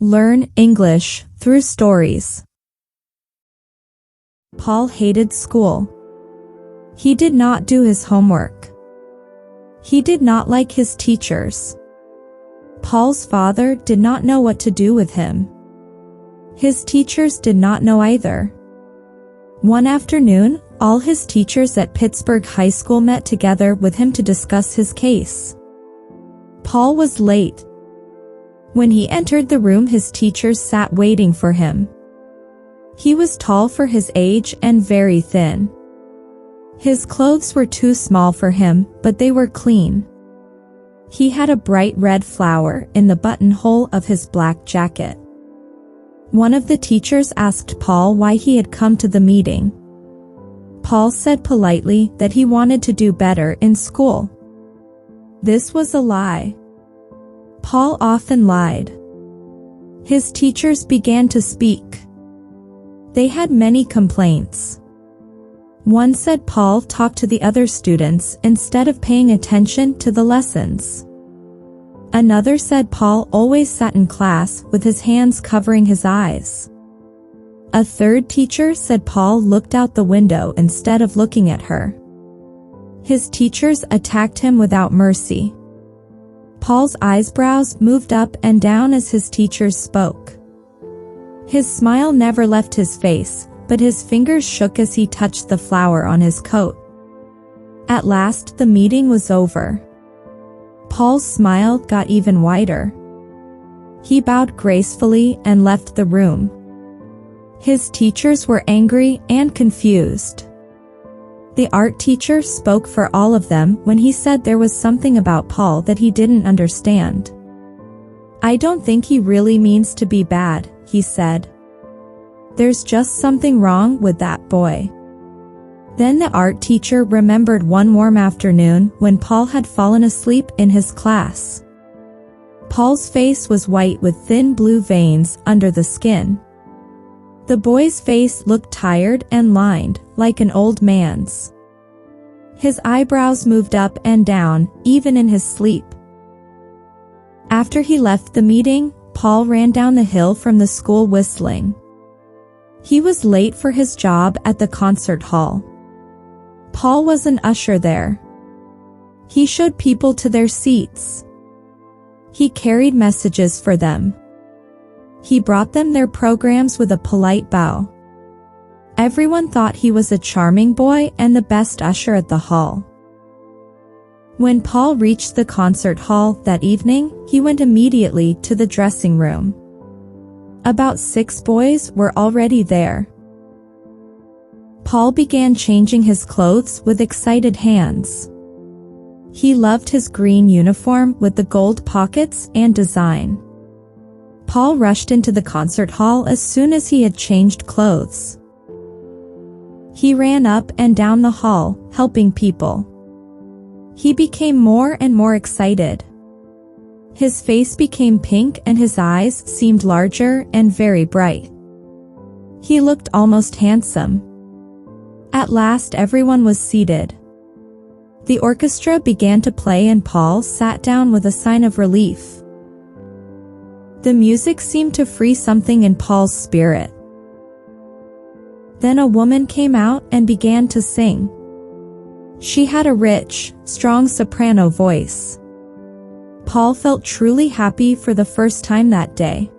Learn English through stories. Paul hated school. He did not do his homework. He did not like his teachers. Paul's father did not know what to do with him. His teachers did not know either. One afternoon, all his teachers at Pittsburgh High School met together with him to discuss his case. Paul was late. When he entered the room, his teachers sat waiting for him. He was tall for his age and very thin. His clothes were too small for him, but they were clean. He had a bright red flower in the buttonhole of his black jacket. One of the teachers asked Paul why he had come to the meeting. Paul said politely that he wanted to do better in school. This was a lie. Paul often lied. His teachers began to speak. They had many complaints. One said Paul talked to the other students instead of paying attention to the lessons. Another said Paul always sat in class with his hands covering his eyes. A third teacher said Paul looked out the window instead of looking at her. His teachers attacked him without mercy. Paul's eyebrows moved up and down as his teachers spoke. His smile never left his face, but his fingers shook as he touched the flower on his coat. At last the meeting was over. Paul's smile got even wider. He bowed gracefully and left the room. His teachers were angry and confused. The art teacher spoke for all of them when he said there was something about Paul that he didn't understand. "I don't think he really means to be bad," he said. "There's just something wrong with that boy." Then the art teacher remembered one warm afternoon when Paul had fallen asleep in his class. Paul's face was white with thin blue veins under the skin. The boy's face looked tired and lined, like an old man's. His eyebrows moved up and down, even in his sleep. After he left the meeting, Paul ran down the hill from the school whistling. He was late for his job at the concert hall. Paul was an usher there. He showed people to their seats. He carried messages for them. He brought them their programs with a polite bow. Everyone thought he was a charming boy and the best usher at the hall. When Paul reached the concert hall that evening, he went immediately to the dressing room. About 6 boys were already there. Paul began changing his clothes with excited hands. He loved his green uniform with the gold pockets and design. Paul rushed into the concert hall as soon as he had changed clothes. He ran up and down the hall, helping people. He became more and more excited. His face became pink and his eyes seemed larger and very bright. He looked almost handsome. At last everyone was seated. The orchestra began to play and Paul sat down with a sign of relief. The music seemed to free something in Paul's spirit. Then a woman came out and began to sing. She had a rich, strong soprano voice. Paul felt truly happy for the first time that day.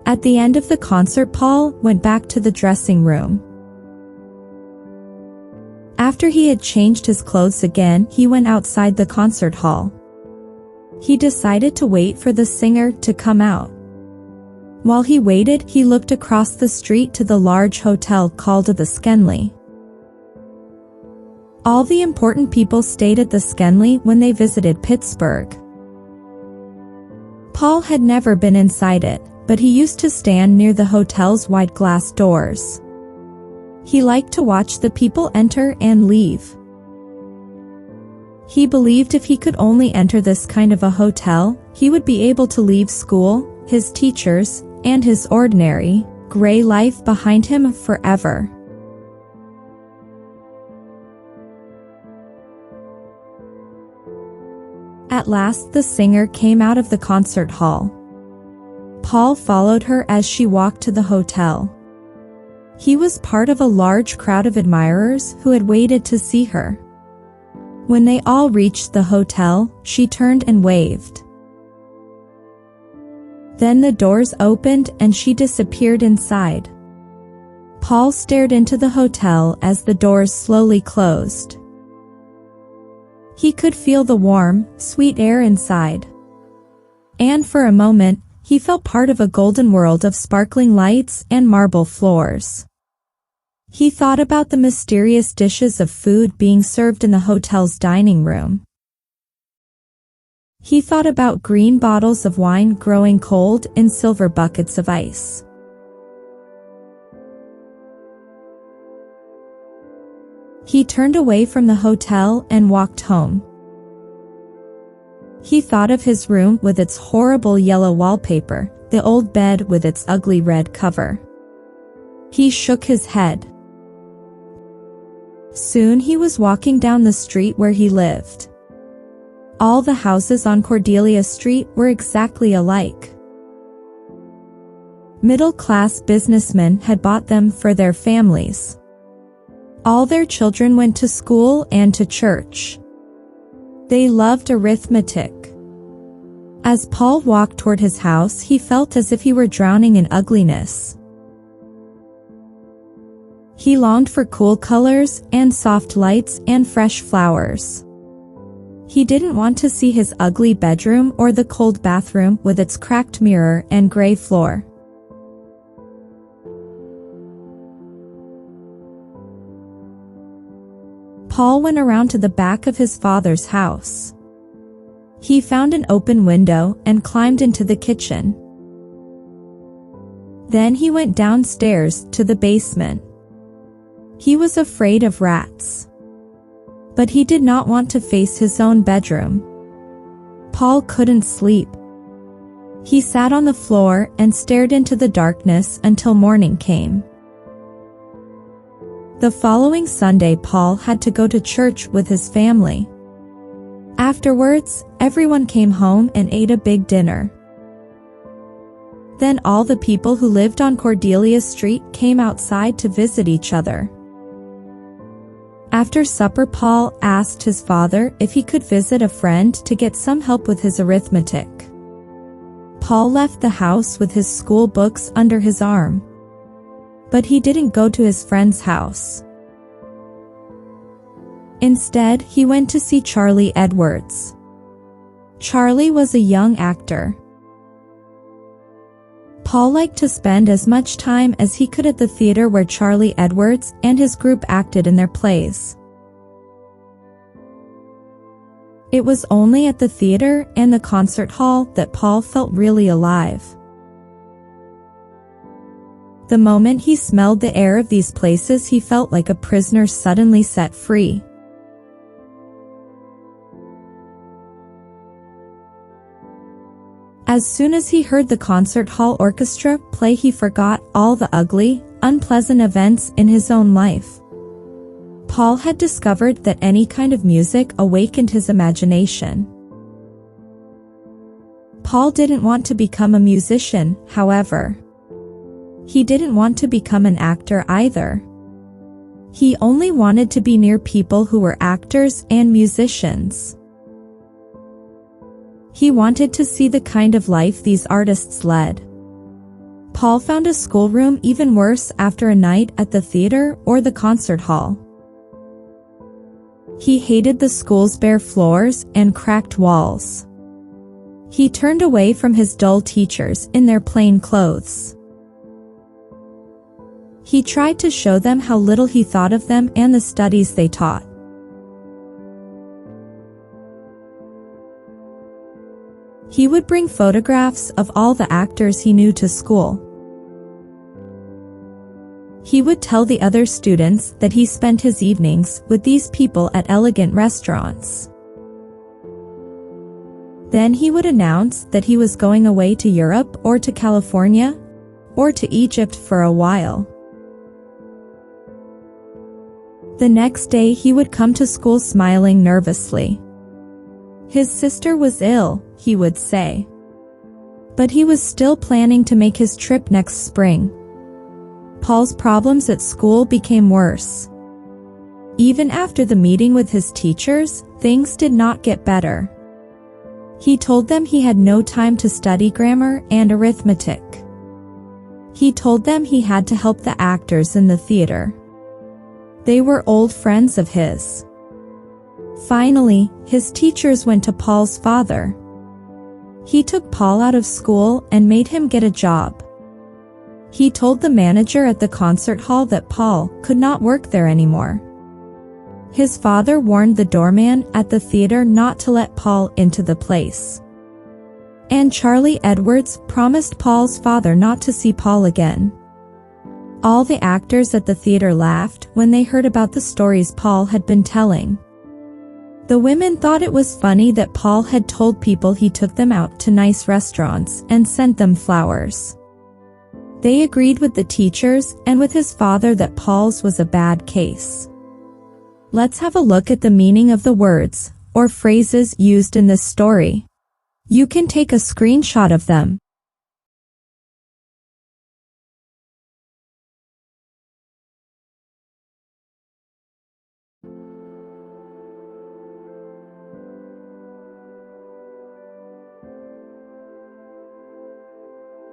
At the end of the concert, Paul went back to the dressing room. After he had changed his clothes again, he went outside the concert hall. He decided to wait for the singer to come out. While he waited, he looked across the street to the large hotel called the Skenley. All the important people stayed at the Skenley when they visited Pittsburgh. Paul had never been inside it, but he used to stand near the hotel's wide glass doors. He liked to watch the people enter and leave. He believed if he could only enter this kind of a hotel, he would be able to leave school, his teachers, and his ordinary, gray life behind him forever. At last the singer came out of the concert hall. Paul followed her as she walked to the hotel. He was part of a large crowd of admirers who had waited to see her. When they all reached the hotel, she turned and waved. Then the doors opened and she disappeared inside. Paul stared into the hotel as the doors slowly closed. He could feel the warm, sweet air inside. And for a moment, he felt part of a golden world of sparkling lights and marble floors. He thought about the mysterious dishes of food being served in the hotel's dining room. He thought about green bottles of wine growing cold in silver buckets of ice. He turned away from the hotel and walked home. He thought of his room with its horrible yellow wallpaper, the old bed with its ugly red cover. He shook his head. Soon he was walking down the street where he lived. All the houses on Cordelia Street were exactly alike. Middle-class businessmen had bought them for their families. All their children went to school and to church. They loved arithmetic. As Paul walked toward his house, he felt as if he were drowning in ugliness. He longed for cool colors and soft lights and fresh flowers. He didn't want to see his ugly bedroom or the cold bathroom with its cracked mirror and gray floor. Paul went around to the back of his father's house. He found an open window and climbed into the kitchen. Then he went downstairs to the basement. He was afraid of rats. But he did not want to face his own bedroom. Paul couldn't sleep. He sat on the floor and stared into the darkness until morning came. The following Sunday, Paul had to go to church with his family. Afterwards, everyone came home and ate a big dinner. Then all the people who lived on Cordelia Street came outside to visit each other. After supper, Paul asked his father if he could visit a friend to get some help with his arithmetic. Paul left the house with his school books under his arm. But he didn't go to his friend's house. Instead, he went to see Charlie Edwards. Charlie was a young actor. Paul liked to spend as much time as he could at the theater where Charlie Edwards and his group acted in their plays. It was only at the theater and the concert hall that Paul felt really alive. The moment he smelled the air of these places, he felt like a prisoner suddenly set free. As soon as he heard the concert hall orchestra play, he forgot all the ugly, unpleasant events in his own life. Paul had discovered that any kind of music awakened his imagination. Paul didn't want to become a musician, however. He didn't want to become an actor either. He only wanted to be near people who were actors and musicians. He wanted to see the kind of life these artists led. Paul found a schoolroom even worse after a night at the theater or the concert hall. He hated the school's bare floors and cracked walls. He turned away from his dull teachers in their plain clothes. He tried to show them how little he thought of them and the studies they taught. He would bring photographs of all the actors he knew to school. He would tell the other students that he spent his evenings with these people at elegant restaurants. Then he would announce that he was going away to Europe or to California or to Egypt for a while. The next day he would come to school smiling nervously. His sister was ill, he would say. But he was still planning to make his trip next spring. Paul's problems at school became worse. Even after the meeting with his teachers, things did not get better. He told them he had no time to study grammar and arithmetic. He told them he had to help the actors in the theater. They were old friends of his. Finally, his teachers went to Paul's father. He took Paul out of school and made him get a job. He told the manager at the concert hall that Paul could not work there anymore. His father warned the doorman at the theater not to let Paul into the place. And Charlie Edwards promised Paul's father not to see Paul again. All the actors at the theater laughed when they heard about the stories Paul had been telling. The women thought it was funny that Paul had told people he took them out to nice restaurants and sent them flowers. They agreed with the teachers and with his father that Paul's was a bad case. Let's have a look at the meaning of the words or phrases used in this story. You can take a screenshot of them